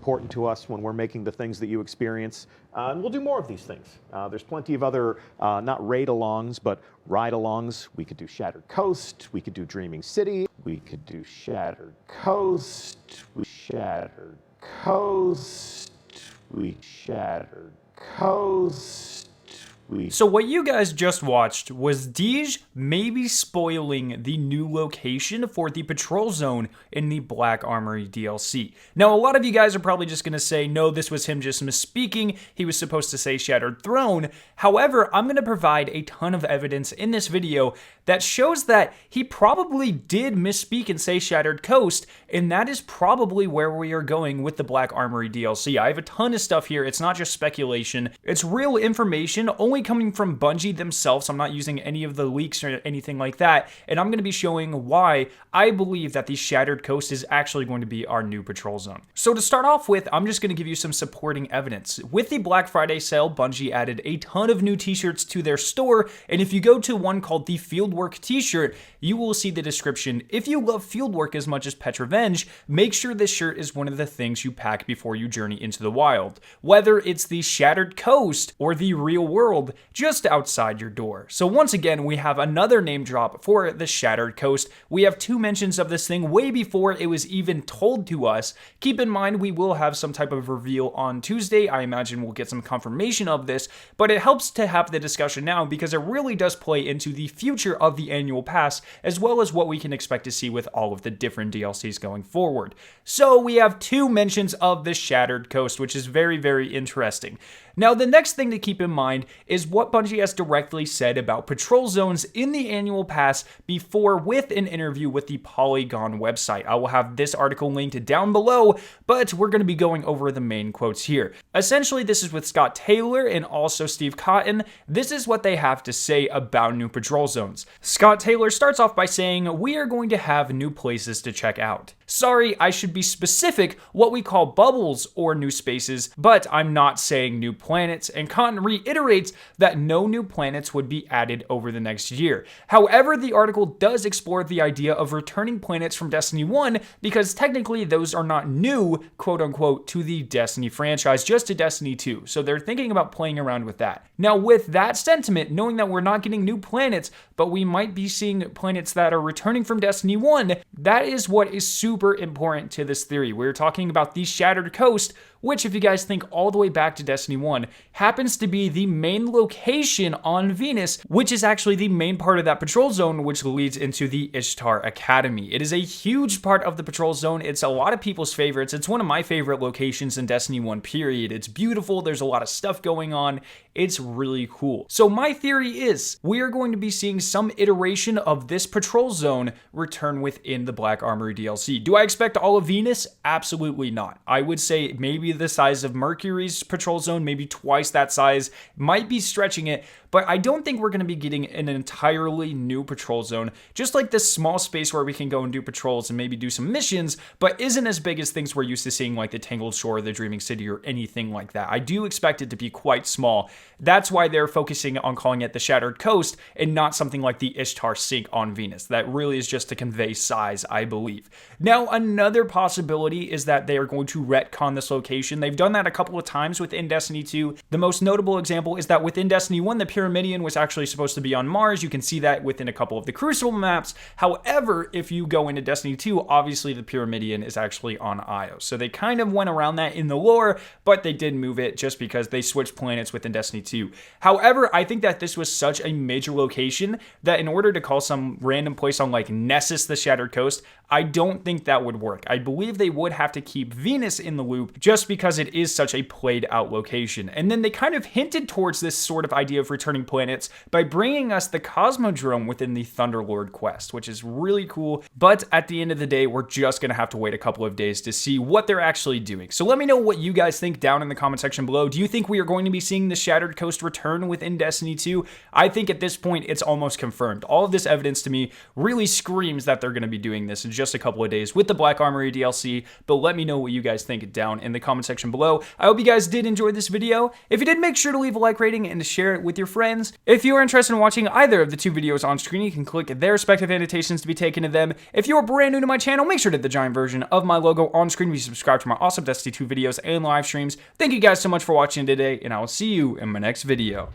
important to us when we're making the things that you experience. And we'll do more of these things. There's plenty of other, not raid-alongs, but ride-alongs. We could do Shattered Coast, we could do Dreaming City, we could do Shattered Coast, Shattered Coast, Shattered Coast. So what you guys just watched was DEEJ maybe spoiling the new location for the patrol zone in the Black Armory DLC. Now, a lot of you guys are probably just going to say, no, this was him just misspeaking. He was supposed to say Shattered Throne. However, I'm going to provide a ton of evidence in this video that shows that he probably did misspeak and say Shattered Coast, and that is probably where we are going with the Black Armory DLC. I have a ton of stuff here. It's not just speculation. It's real information, only coming from Bungie themselves. I'm not using any of the leaks or anything like that, and I'm going to be showing why I believe that the Shattered Coast is actually going to be our new patrol zone. So to start off with, I'm just going to give you some supporting evidence. With the Black Friday sale, Bungie added a ton of new t-shirts to their store, and if you go to one called the Fieldwork t-shirt, you will see the description. If you love fieldwork as much as Pet Revenge, make sure this shirt is one of the things you pack before you journey into the wild. Whether it's the Shattered Coast or the real world, just outside your door. So once again, we have another name drop for the Shattered Coast. We have 2 mentions of this thing way before it was even told to us. Keep in mind, we will have some type of reveal on Tuesday. I imagine we'll get some confirmation of this, but it helps to have the discussion now because it really does play into the future of the annual pass, as well as what we can expect to see with all of the different DLCs going forward. So we have 2 mentions of the Shattered Coast, which is very, very interesting. Now, the next thing to keep in mind is what Bungie has directly said about patrol zones in the annual pass before with an interview with the Polygon website. I will have this article linked down below, but we're going to be going over the main quotes here. Essentially, this is with Scott Taylor and also Steve Cotton. This is what they have to say about new patrol zones. Scott Taylor starts off by saying, "We are going to have new places to check out. Sorry, I should be specific what we call bubbles or new spaces, but I'm not saying new planets," and Cotton reiterates that no new planets would be added over the next year. However, the article does explore the idea of returning planets from Destiny 1 because technically those are not new, quote unquote, to the Destiny franchise, just to Destiny 2. So they're thinking about playing around with that. Now, with that sentiment, knowing that we're not getting new planets, but we might be seeing planets that are returning from Destiny 1, that is what is super important to this theory. We're talking about the Shattered Coast, which, if you guys think all the way back to Destiny 1, happens to be the main location on Venus, which is actually the main part of that patrol zone, which leads into the Ishtar Academy. It is a huge part of the patrol zone. It's a lot of people's favorites. It's one of my favorite locations in Destiny 1, period. It's beautiful. There's a lot of stuff going on. It's really cool. So my theory is we are going to be seeing some iteration of this patrol zone return within the Black Armory DLC. Do I expect all of Venus? Absolutely not. I would say maybe the size of Mercury's patrol zone, maybe twice that size, might be stretching it, but I don't think we're going to be getting an entirely new patrol zone, just like this small space where we can go and do patrols and maybe do some missions, but isn't as big as things we're used to seeing like the Tangled Shore, the Dreaming City, or anything like that. I do expect it to be quite small. That's why they're focusing on calling it the Shattered Coast and not something like the Ishtar Sink on Venus. That really is just to convey size, I believe. Now, another possibility is that they are going to retcon this location. They've done that a couple of times within Destiny 2. The most notable example is that within Destiny 1, the Pyramidion was actually supposed to be on Mars. You can see that within a couple of the Crucible maps. However, if you go into Destiny 2, obviously the Pyramidion is actually on Io. So they kind of went around that in the lore, but they did move it just because they switched planets within Destiny 2. However, I think that this was such a major location that in order to call some random place on like Nessus, the Shattered Coast, I don't think that would work. I believe they would have to keep Venus in the loop just because it is such a played out location. And then they kind of hinted towards this sort of idea of returning planets by bringing us the Cosmodrome within the Thunderlord quest, which is really cool. But at the end of the day, we're just going to have to wait a couple of days to see what they're actually doing. So let me know what you guys think down in the comment section below. Do you think we are going to be seeing the Shattered Coast return within Destiny 2? I think at this point, it's almost confirmed. All of this evidence to me really screams that they're going to be doing this. And just a couple of days with the Black Armory DLC, but let me know what you guys think down in the comment section below. I hope you guys did enjoy this video. If you did, make sure to leave a like rating and to share it with your friends. If you are interested in watching either of the two videos on screen, you can click their respective annotations to be taken to them. If you are brand new to my channel, make sure to hit the giant version of my logo on screen. Be subscribed to my awesome Destiny 2 videos and live streams. Thank you guys so much for watching today, and I will see you in my next video.